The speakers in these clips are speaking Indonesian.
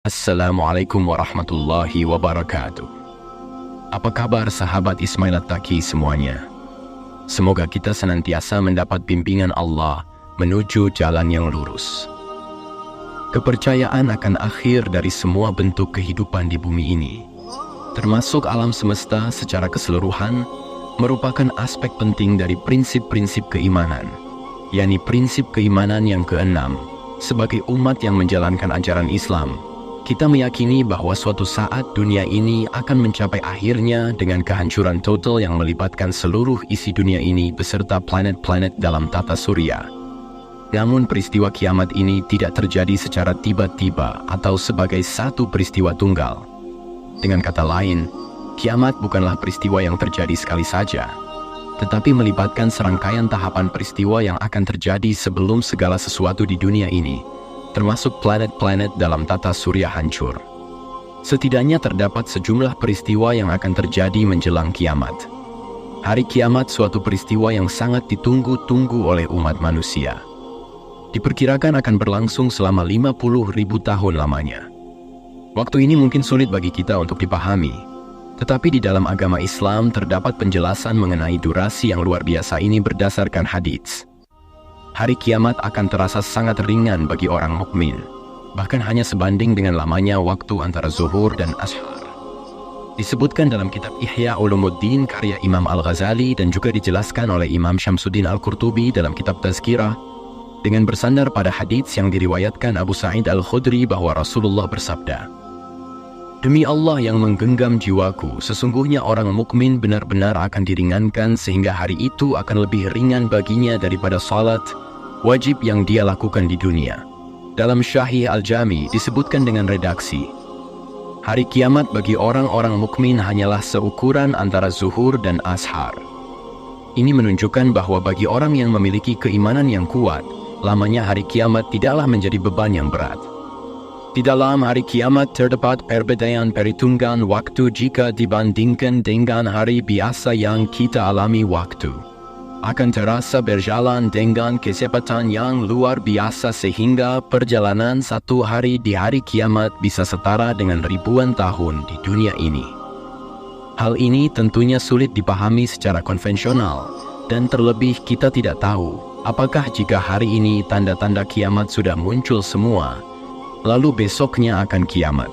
Assalamualaikum warahmatullahi wabarakatuh. Apa kabar sahabat Ismail At-Taqi semuanya? Semoga kita senantiasa mendapat bimbingan Allah menuju jalan yang lurus. Kepercayaan akan akhir dari semua bentuk kehidupan di bumi ini, termasuk alam semesta secara keseluruhan, merupakan aspek penting dari prinsip-prinsip keimanan, yakni prinsip keimanan yang keenam. Sebagai umat yang menjalankan ajaran Islam, kita meyakini bahwa suatu saat dunia ini akan mencapai akhirnya dengan kehancuran total yang melibatkan seluruh isi dunia ini beserta planet-planet dalam tata surya. Namun peristiwa kiamat ini tidak terjadi secara tiba-tiba atau sebagai satu peristiwa tunggal. Dengan kata lain, kiamat bukanlah peristiwa yang terjadi sekali saja, tetapi melibatkan serangkaian tahapan peristiwa yang akan terjadi sebelum segala sesuatu di dunia ini, termasuk planet-planet dalam tata surya hancur. Setidaknya terdapat sejumlah peristiwa yang akan terjadi menjelang kiamat. Hari kiamat suatu peristiwa yang sangat ditunggu-tunggu oleh umat manusia. Diperkirakan akan berlangsung selama 50.000 tahun lamanya. Waktu ini mungkin sulit bagi kita untuk dipahami, tetapi di dalam agama Islam terdapat penjelasan mengenai durasi yang luar biasa ini berdasarkan hadits. Hari kiamat akan terasa sangat ringan bagi orang mukmin, bahkan hanya sebanding dengan lamanya waktu antara zuhur dan ashar. Disebutkan dalam kitab Ihya Ulumuddin karya Imam Al-Ghazali dan juga dijelaskan oleh Imam Syamsuddin Al-Qurtubi dalam kitab Tazkirah, dengan bersandar pada hadits yang diriwayatkan Abu Sa'id Al-Khudri bahwa Rasulullah bersabda, "Demi Allah yang menggenggam jiwaku, sesungguhnya orang mukmin benar-benar akan diringankan sehingga hari itu akan lebih ringan baginya daripada salat wajib yang dia lakukan di dunia." Dalam Syahih Al-Jami disebutkan dengan redaksi, hari kiamat bagi orang-orang mukmin hanyalah seukuran antara zuhur dan ashar. Ini menunjukkan bahwa bagi orang yang memiliki keimanan yang kuat, lamanya hari kiamat tidaklah menjadi beban yang berat. Di dalam hari kiamat terdapat perbedaan perhitungan waktu jika dibandingkan dengan hari biasa yang kita alami. Waktu akan terasa berjalan dengan kecepatan yang luar biasa sehingga perjalanan satu hari di hari kiamat bisa setara dengan ribuan tahun di dunia ini. Hal ini tentunya sulit dipahami secara konvensional, dan terlebih kita tidak tahu apakah jika hari ini tanda-tanda kiamat sudah muncul semua, lalu besoknya akan kiamat.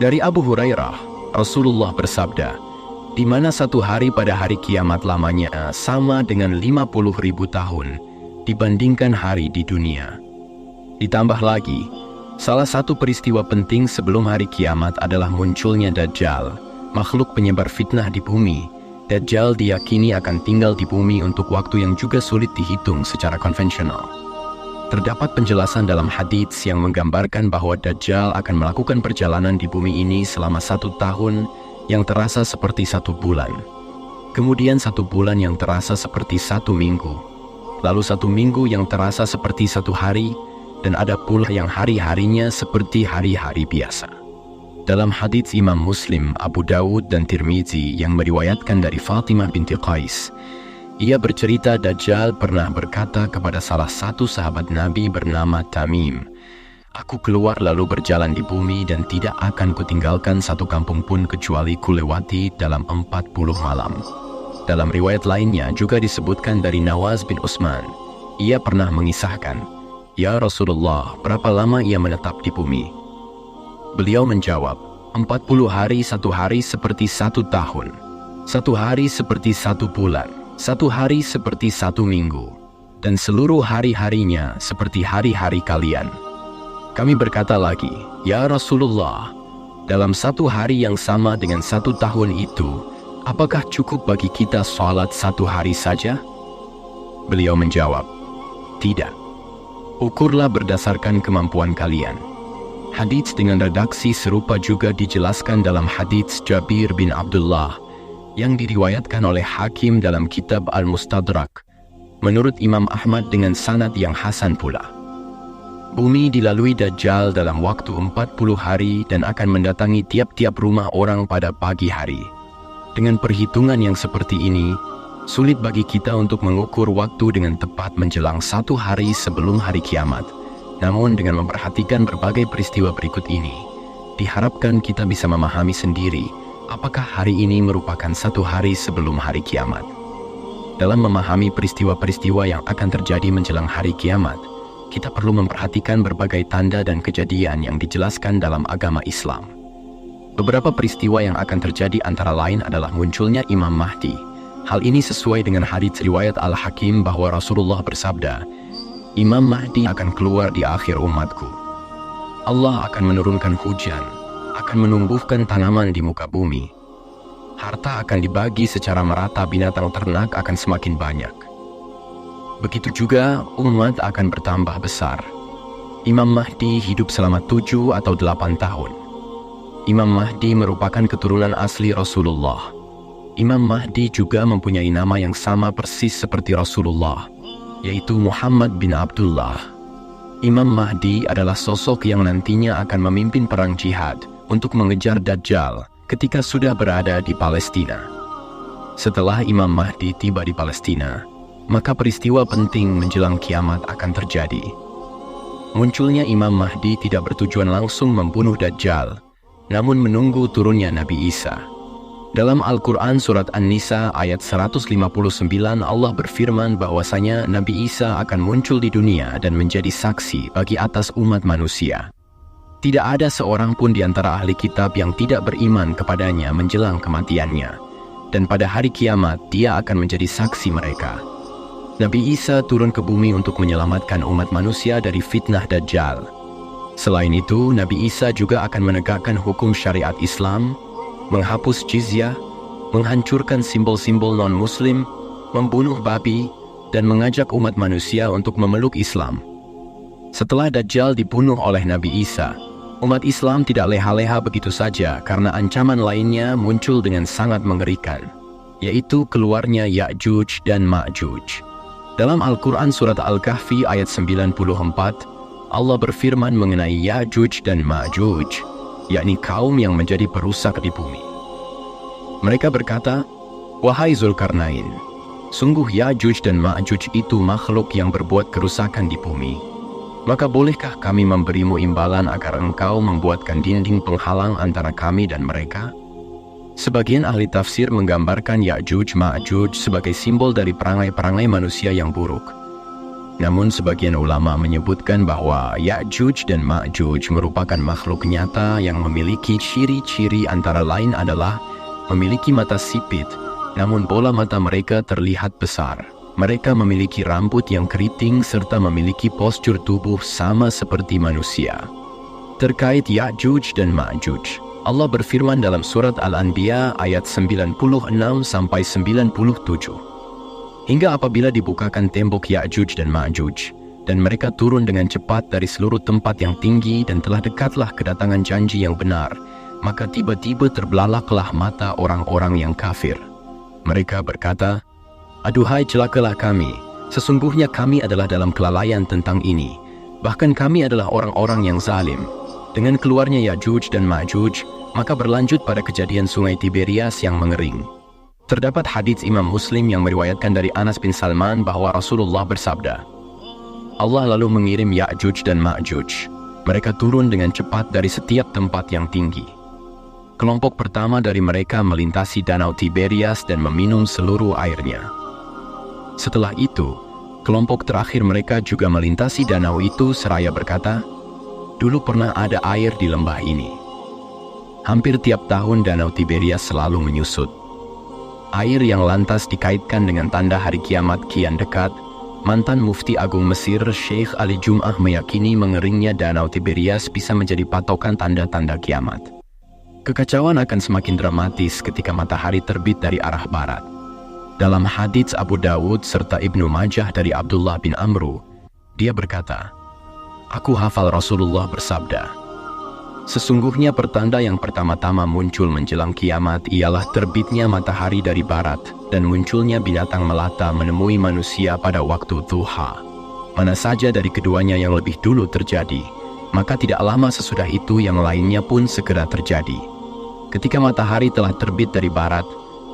Dari Abu Hurairah, Rasulullah bersabda, di mana satu hari pada hari kiamat lamanya sama dengan 50.000 tahun dibandingkan hari di dunia. Ditambah lagi, salah satu peristiwa penting sebelum hari kiamat adalah munculnya Dajjal, makhluk penyebar fitnah di bumi. Dajjal diyakini akan tinggal di bumi untuk waktu yang juga sulit dihitung secara konvensional. Terdapat penjelasan dalam hadits yang menggambarkan bahwa Dajjal akan melakukan perjalanan di bumi ini selama 1 tahun yang terasa seperti 1 bulan. Kemudian 1 bulan yang terasa seperti 1 minggu. Lalu 1 minggu yang terasa seperti 1 hari, dan ada pula yang hari-harinya seperti hari-hari biasa. Dalam hadits Imam Muslim, Abu Dawud dan Tirmizi yang meriwayatkan dari Fatimah binti Qais, ia bercerita Dajjal pernah berkata kepada salah satu sahabat Nabi bernama Tamim, "Aku keluar lalu berjalan di bumi dan tidak akan kutinggalkan satu kampung pun kecuali kulewati dalam 40 malam." Dalam riwayat lainnya juga disebutkan dari Nawas bin Utsman, ia pernah mengisahkan, "Ya Rasulullah, berapa lama ia menetap di bumi?" Beliau menjawab, 40 hari, 1 hari seperti 1 tahun, 1 hari seperti 1 bulan, 1 hari seperti 1 minggu, dan seluruh hari-harinya seperti hari-hari kalian. Kami berkata lagi, "Ya Rasulullah, dalam 1 hari yang sama dengan 1 tahun itu, apakah cukup bagi kita salat 1 hari saja?" Beliau menjawab, "Tidak. Ukurlah berdasarkan kemampuan kalian." Hadits dengan redaksi serupa juga dijelaskan dalam hadits Jabir bin Abdullah yang diriwayatkan oleh Hakim dalam kitab Al-Mustadrak, menurut Imam Ahmad dengan sanad yang hasan pula. Bumi dilalui Dajjal dalam waktu 40 hari dan akan mendatangi tiap-tiap rumah orang pada pagi hari. Dengan perhitungan yang seperti ini, sulit bagi kita untuk mengukur waktu dengan tepat menjelang 1 hari sebelum hari kiamat, Namun dengan memperhatikan berbagai peristiwa berikut ini, diharapkan kita bisa memahami sendiri apakah hari ini merupakan satu hari sebelum hari kiamat. Dalam memahami peristiwa-peristiwa yang akan terjadi menjelang hari kiamat, kita perlu memperhatikan berbagai tanda dan kejadian yang dijelaskan dalam agama Islam. Beberapa peristiwa yang akan terjadi antara lain adalah munculnya Imam Mahdi. Hal ini sesuai dengan hadits riwayat Al-Hakim bahwa Rasulullah bersabda, Imam Mahdi akan keluar di akhir umatku. Allah akan menurunkan hujan, akan menumbuhkan tanaman di muka bumi. Harta akan dibagi secara merata, binatang ternak akan semakin banyak. Begitu juga umat akan bertambah besar. Imam Mahdi hidup selama 7 atau 8 tahun. Imam Mahdi merupakan keturunan asli Rasulullah. Imam Mahdi juga mempunyai nama yang sama persis seperti Rasulullah, yaitu Muhammad bin Abdullah. Imam Mahdi adalah sosok yang nantinya akan memimpin perang jihad untuk mengejar Dajjal ketika sudah berada di Palestina. Setelah Imam Mahdi tiba di Palestina, maka peristiwa penting menjelang kiamat akan terjadi. Munculnya Imam Mahdi tidak bertujuan langsung membunuh Dajjal, namun menunggu turunnya Nabi Isa. Dalam Al-Quran Surat An-Nisa ayat 159 Allah berfirman bahwasanya Nabi Isa akan muncul di dunia dan menjadi saksi bagi atas umat manusia. Tidak ada seorang pun di antara ahli kitab yang tidak beriman kepadanya menjelang kematiannya, dan pada hari kiamat dia akan menjadi saksi mereka. Nabi Isa turun ke bumi untuk menyelamatkan umat manusia dari fitnah Dajjal. Selain itu, Nabi Isa juga akan menegakkan hukum syariat Islam, menghapus jizyah, menghancurkan simbol-simbol non-muslim, membunuh babi, dan mengajak umat manusia untuk memeluk Islam. Setelah Dajjal dibunuh oleh Nabi Isa, umat Islam tidak leha-leha begitu saja karena ancaman lainnya muncul dengan sangat mengerikan, yaitu keluarnya Ya'juj dan Ma'juj. Dalam Al-Quran Surat Al-Kahfi ayat 94, Allah berfirman mengenai Ya'juj dan Ma'juj, yakni kaum yang menjadi perusak di bumi. Mereka berkata, Wahai Zulkarnain, sungguh Ya'juj dan Ma'juj itu makhluk yang berbuat kerusakan di bumi. Maka bolehkah kami memberimu imbalan agar engkau membuatkan dinding penghalang antara kami dan mereka? Sebagian ahli tafsir menggambarkan Ya'juj Ma'juj sebagai simbol dari perangai-perangai manusia yang buruk. Namun sebagian ulama menyebutkan bahwa Ya'juj dan Ma'juj merupakan makhluk nyata yang memiliki ciri-ciri antara lain adalah memiliki mata sipit, namun bola mata mereka terlihat besar. Mereka memiliki rambut yang keriting serta memiliki postur tubuh sama seperti manusia. Terkait Ya'juj dan Ma'juj, Allah berfirman dalam surat Al-Anbiya ayat 96-97. Hingga apabila dibukakan tembok Ya'juj dan Ma'juj, dan mereka turun dengan cepat dari seluruh tempat yang tinggi dan telah dekatlah kedatangan janji yang benar, maka tiba-tiba terbelalaklah mata orang-orang yang kafir. Mereka berkata, Aduhai celakalah kami, sesungguhnya kami adalah dalam kelalaian tentang ini, bahkan kami adalah orang-orang yang zalim. Dengan keluarnya Ya'juj dan Ma'juj, maka berlanjut pada kejadian sungai Tiberias yang mengering. Terdapat hadits Imam Muslim yang meriwayatkan dari Anas bin Salman bahwa Rasulullah bersabda, Allah lalu mengirim Ya'juj dan Ma'juj. Mereka turun dengan cepat dari setiap tempat yang tinggi. Kelompok pertama dari mereka melintasi danau Tiberias dan meminum seluruh airnya. Setelah itu, kelompok terakhir mereka juga melintasi danau itu seraya berkata, dulu pernah ada air di lembah ini. Hampir tiap tahun danau Tiberias selalu menyusut. Air yang lantas dikaitkan dengan tanda hari kiamat kian dekat, mantan Mufti Agung Mesir Syekh Ali Jum'ah meyakini mengeringnya danau Tiberias bisa menjadi patokan tanda-tanda kiamat. Kekacauan akan semakin dramatis ketika matahari terbit dari arah barat. Dalam hadits Abu Dawud serta Ibnu Majah dari Abdullah bin Amru, dia berkata, Aku hafal Rasulullah bersabda, Sesungguhnya pertanda yang pertama-tama muncul menjelang kiamat ialah terbitnya matahari dari barat dan munculnya binatang melata menemui manusia pada waktu duha. Mana saja dari keduanya yang lebih dulu terjadi, maka tidak lama sesudah itu yang lainnya pun segera terjadi. Ketika matahari telah terbit dari barat,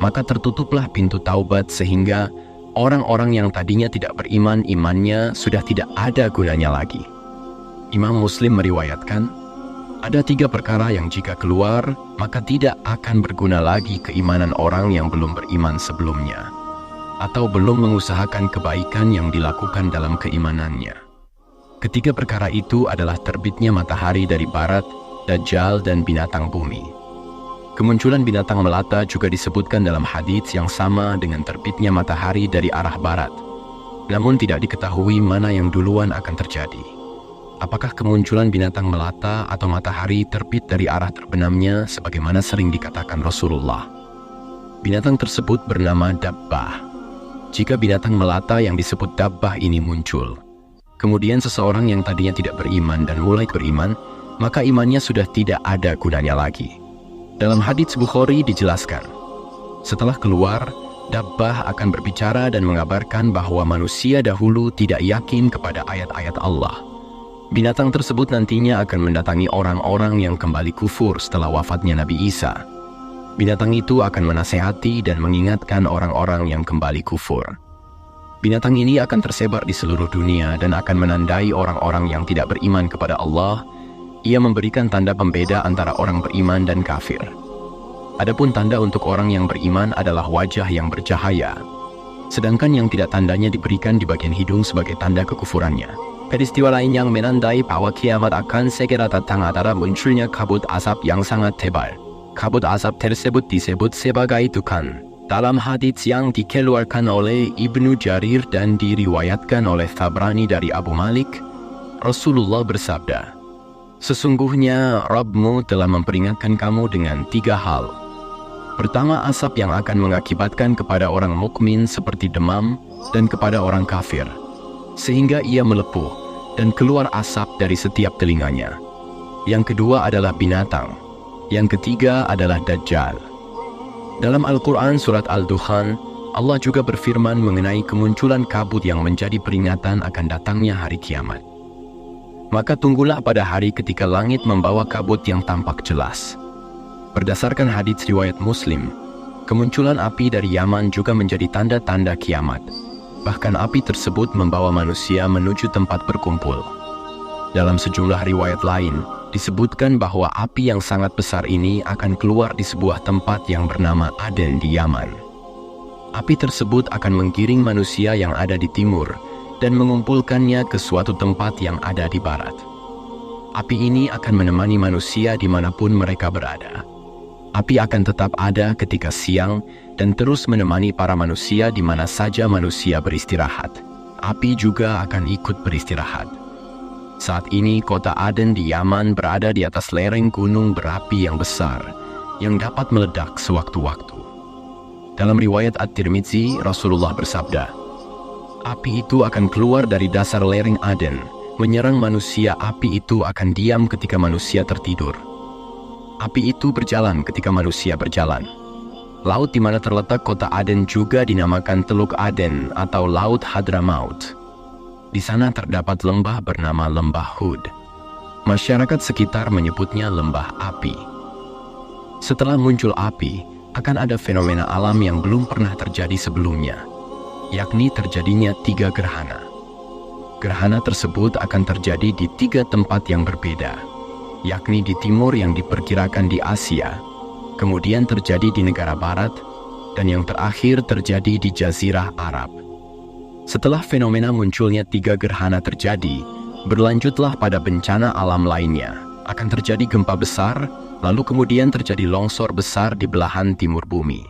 maka tertutuplah pintu taubat sehingga orang-orang yang tadinya tidak beriman imannya sudah tidak ada gunanya lagi. Imam Muslim meriwayatkan, ada 3 perkara yang jika keluar, maka tidak akan berguna lagi keimanan orang yang belum beriman sebelumnya, atau belum mengusahakan kebaikan yang dilakukan dalam keimanannya. Ketiga perkara itu adalah terbitnya matahari dari barat, Dajjal, dan binatang bumi. Kemunculan binatang melata juga disebutkan dalam hadits yang sama dengan terbitnya matahari dari arah barat. Namun tidak diketahui mana yang duluan akan terjadi. Apakah kemunculan binatang melata atau matahari terbit dari arah terbenamnya sebagaimana sering dikatakan Rasulullah? Binatang tersebut bernama dabbah. Jika binatang melata yang disebut dabbah ini muncul, kemudian seseorang yang tadinya tidak beriman dan mulai beriman, maka imannya sudah tidak ada gunanya lagi. Dalam hadits Bukhari dijelaskan, setelah keluar, dabbah akan berbicara dan mengabarkan bahwa manusia dahulu tidak yakin kepada ayat-ayat Allah. Binatang tersebut nantinya akan mendatangi orang-orang yang kembali kufur setelah wafatnya Nabi Isa. Binatang itu akan menasehati dan mengingatkan orang-orang yang kembali kufur. Binatang ini akan tersebar di seluruh dunia dan akan menandai orang-orang yang tidak beriman kepada Allah. Ia memberikan tanda pembeda antara orang beriman dan kafir. Adapun tanda untuk orang yang beriman adalah wajah yang bercahaya, sedangkan yang tidak tandanya diberikan di bagian hidung sebagai tanda kekufurannya. Peristiwa lain yang menandai bahwa kiamat akan segera datang adalah munculnya kabut asap yang sangat tebal. Kabut asap tersebut disebut sebagai tukan. Dalam hadits yang dikeluarkan oleh Ibnu Jarir dan diriwayatkan oleh Tabrani dari Abu Malik, Rasulullah bersabda, sesungguhnya Rabbmu telah memperingatkan kamu dengan 3 hal. Pertama, asap yang akan mengakibatkan kepada orang mukmin seperti demam dan kepada orang kafir, sehingga ia melepuh dan keluar asap dari setiap telinganya. Yang kedua adalah binatang. Yang ketiga adalah Dajjal. Dalam Al-Quran surat Al-Dukhan, Allah juga berfirman mengenai kemunculan kabut yang menjadi peringatan akan datangnya hari kiamat. Maka tunggulah pada hari ketika langit membawa kabut yang tampak jelas. Berdasarkan hadits riwayat Muslim, kemunculan api dari Yaman juga menjadi tanda-tanda kiamat. Bahkan api tersebut membawa manusia menuju tempat berkumpul. Dalam sejumlah riwayat lain, disebutkan bahwa api yang sangat besar ini akan keluar di sebuah tempat yang bernama Aden di Yaman. Api tersebut akan menggiring manusia yang ada di timur dan mengumpulkannya ke suatu tempat yang ada di barat. Api ini akan menemani manusia dimanapun mereka berada. Api akan tetap ada ketika siang dan terus menemani para manusia di mana saja manusia beristirahat. Api juga akan ikut beristirahat. Saat ini kota Aden di Yaman berada di atas lereng gunung berapi yang besar yang dapat meledak sewaktu-waktu. Dalam riwayat At-Tirmidzi, Rasulullah bersabda, api itu akan keluar dari dasar lereng Aden, menyerang manusia. Api itu akan diam ketika manusia tertidur. Api itu berjalan ketika manusia berjalan. Laut di mana terletak kota Aden juga dinamakan Teluk Aden atau Laut Hadramaut. Di sana terdapat lembah bernama Lembah Hud. Masyarakat sekitar menyebutnya Lembah Api. Setelah muncul api, akan ada fenomena alam yang belum pernah terjadi sebelumnya, yakni terjadinya 3 gerhana. Gerhana tersebut akan terjadi di 3 tempat yang berbeda, yakni di timur yang diperkirakan di Asia, kemudian terjadi di negara barat, dan yang terakhir terjadi di Jazirah Arab. Setelah fenomena munculnya 3 gerhana terjadi, berlanjutlah pada bencana alam lainnya. Akan terjadi gempa besar, lalu kemudian terjadi longsor besar di belahan timur bumi.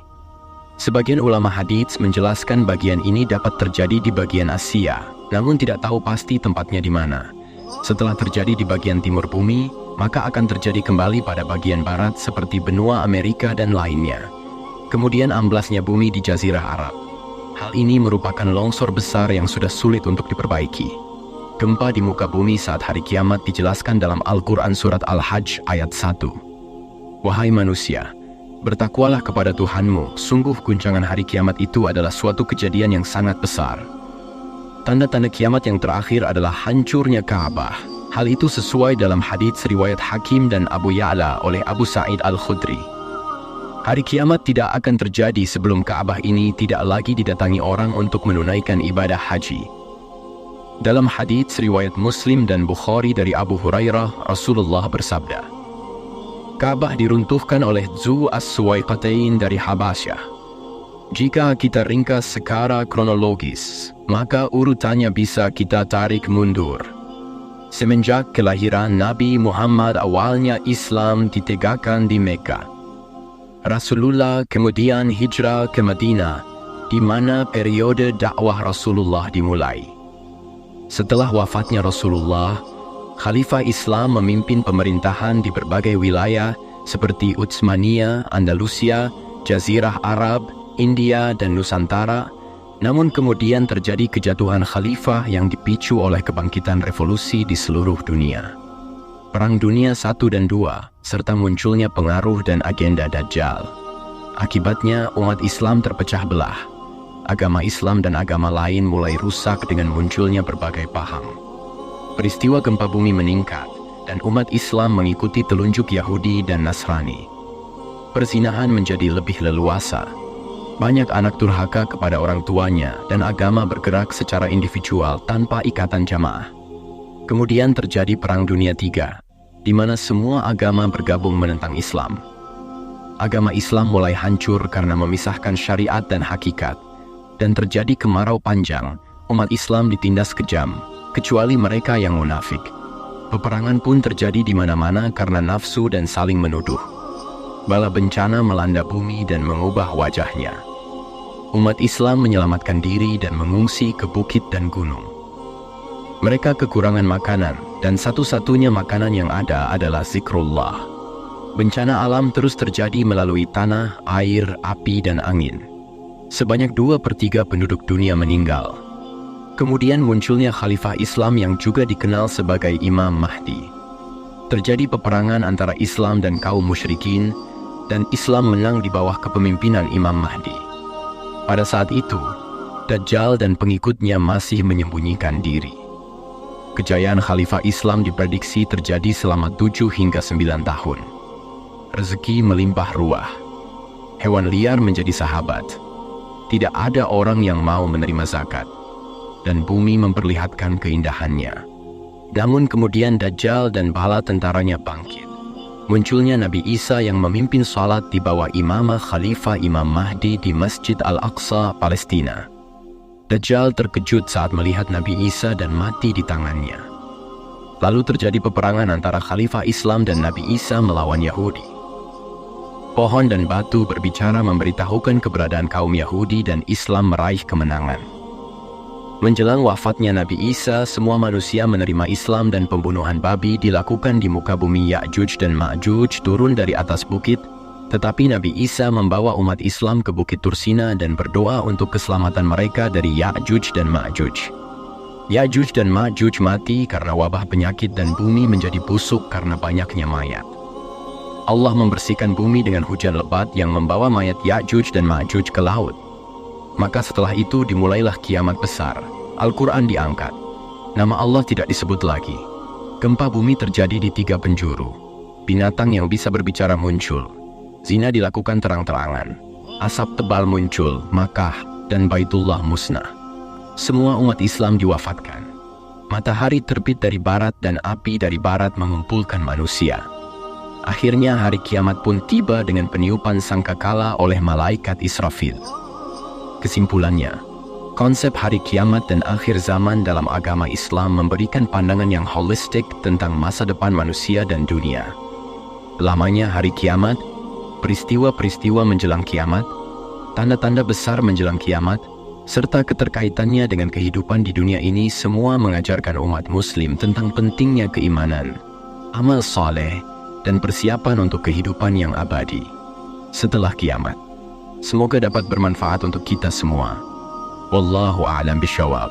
Sebagian ulama hadits menjelaskan bagian ini dapat terjadi di bagian Asia, namun tidak tahu pasti tempatnya di mana. Setelah terjadi di bagian timur bumi, maka akan terjadi kembali pada bagian barat seperti benua Amerika dan lainnya. Kemudian amblasnya bumi di Jazirah Arab. Hal ini merupakan longsor besar yang sudah sulit untuk diperbaiki. Gempa di muka bumi saat hari kiamat dijelaskan dalam Al-Quran surat Al-Hajj ayat 1. Wahai manusia, bertakwalah kepada Tuhanmu, sungguh guncangan hari kiamat itu adalah suatu kejadian yang sangat besar. Tanda-tanda kiamat yang terakhir adalah hancurnya Ka'bah. Hal itu sesuai dalam hadits riwayat Hakim dan Abu Ya'la oleh Abu Sa'id Al-Khudri. Hari kiamat tidak akan terjadi sebelum Ka'bah ini tidak lagi didatangi orang untuk menunaikan ibadah haji. Dalam hadits riwayat Muslim dan Bukhari dari Abu Hurairah, Rasulullah bersabda, Ka'bah diruntuhkan oleh Dzu As-Suwaiqatain dari Habasyah. Jika kita ringkas secara kronologis, maka urutannya bisa kita tarik mundur. Semenjak kelahiran Nabi Muhammad, awalnya Islam ditegakkan di Mekah. Rasulullah kemudian hijrah ke Madinah, di mana periode dakwah Rasulullah dimulai. Setelah wafatnya Rasulullah, Khalifah Islam memimpin pemerintahan di berbagai wilayah seperti Utsmaniyah, Andalusia, Jazirah Arab, India, dan Nusantara. Namun kemudian terjadi kejatuhan khalifah yang dipicu oleh kebangkitan revolusi di seluruh dunia. Perang Dunia I dan II, serta munculnya pengaruh dan agenda Dajjal. Akibatnya umat Islam terpecah belah. Agama Islam dan agama lain mulai rusak dengan munculnya berbagai paham. Peristiwa gempa bumi meningkat, dan umat Islam mengikuti telunjuk Yahudi dan Nasrani. Perzinahan menjadi lebih leluasa. Banyak anak durhaka kepada orang tuanya, dan agama bergerak secara individual tanpa ikatan jamaah. Kemudian terjadi Perang Dunia III, di mana semua agama bergabung menentang Islam. Agama Islam mulai hancur karena memisahkan syariat dan hakikat, dan terjadi kemarau panjang. Umat Islam ditindas kejam, kecuali mereka yang munafik. Peperangan pun terjadi di mana-mana karena nafsu dan saling menuduh. Bala bencana melanda bumi dan mengubah wajahnya. Umat Islam menyelamatkan diri dan mengungsi ke bukit dan gunung. Mereka kekurangan makanan, dan satu-satunya makanan yang ada adalah zikrullah. Bencana alam terus terjadi melalui tanah, air, api, dan angin. Sebanyak 2/3 penduduk dunia meninggal. Kemudian munculnya Khalifah Islam yang juga dikenal sebagai Imam Mahdi. Terjadi peperangan antara Islam dan kaum musyrikin, dan Islam menang di bawah kepemimpinan Imam Mahdi. Pada saat itu, Dajjal dan pengikutnya masih menyembunyikan diri. Kejayaan Khalifah Islam diprediksi terjadi selama 7 hingga 9 tahun. Rezeki melimpah ruah. Hewan liar menjadi sahabat. Tidak ada orang yang mau menerima zakat, dan bumi memperlihatkan keindahannya. Namun kemudian Dajjal dan bala tentaranya bangkit. Munculnya Nabi Isa yang memimpin salat di bawah imamah Khalifah Imam Mahdi di Masjid Al-Aqsa, Palestina. Dajjal terkejut saat melihat Nabi Isa dan mati di tangannya. Lalu terjadi peperangan antara Khalifah Islam dan Nabi Isa melawan Yahudi. Pohon dan batu berbicara memberitahukan keberadaan kaum Yahudi dan Islam meraih kemenangan. Menjelang wafatnya Nabi Isa, semua manusia menerima Islam dan pembunuhan babi dilakukan di muka bumi. Ya'juj dan Ma'juj turun dari atas bukit, tetapi Nabi Isa membawa umat Islam ke Bukit Tursina dan berdoa untuk keselamatan mereka dari Ya'juj dan Ma'juj. Ya'juj dan Ma'juj mati karena wabah penyakit dan bumi menjadi busuk karena banyaknya mayat. Allah membersihkan bumi dengan hujan lebat yang membawa mayat Ya'juj dan Ma'juj ke laut. Maka setelah itu dimulailah kiamat besar. Al-Quran diangkat. Nama Allah tidak disebut lagi. Gempa bumi terjadi di 3 penjuru. Binatang yang bisa berbicara muncul. Zina dilakukan terang-terangan. Asap tebal muncul, Makkah dan Baitullah musnah. Semua umat Islam diwafatkan. Matahari terbit dari barat dan api dari barat mengumpulkan manusia. Akhirnya hari kiamat pun tiba dengan peniupan sangkakala oleh malaikat Israfil. Kesimpulannya, konsep hari kiamat dan akhir zaman dalam agama Islam memberikan pandangan yang holistik tentang masa depan manusia dan dunia. Lamanya hari kiamat, peristiwa-peristiwa menjelang kiamat, tanda-tanda besar menjelang kiamat, serta keterkaitannya dengan kehidupan di dunia ini semua mengajarkan umat muslim tentang pentingnya keimanan, amal saleh, dan persiapan untuk kehidupan yang abadi setelah kiamat. Semoga dapat bermanfaat untuk kita semua. Wallahu a'lam bishawab.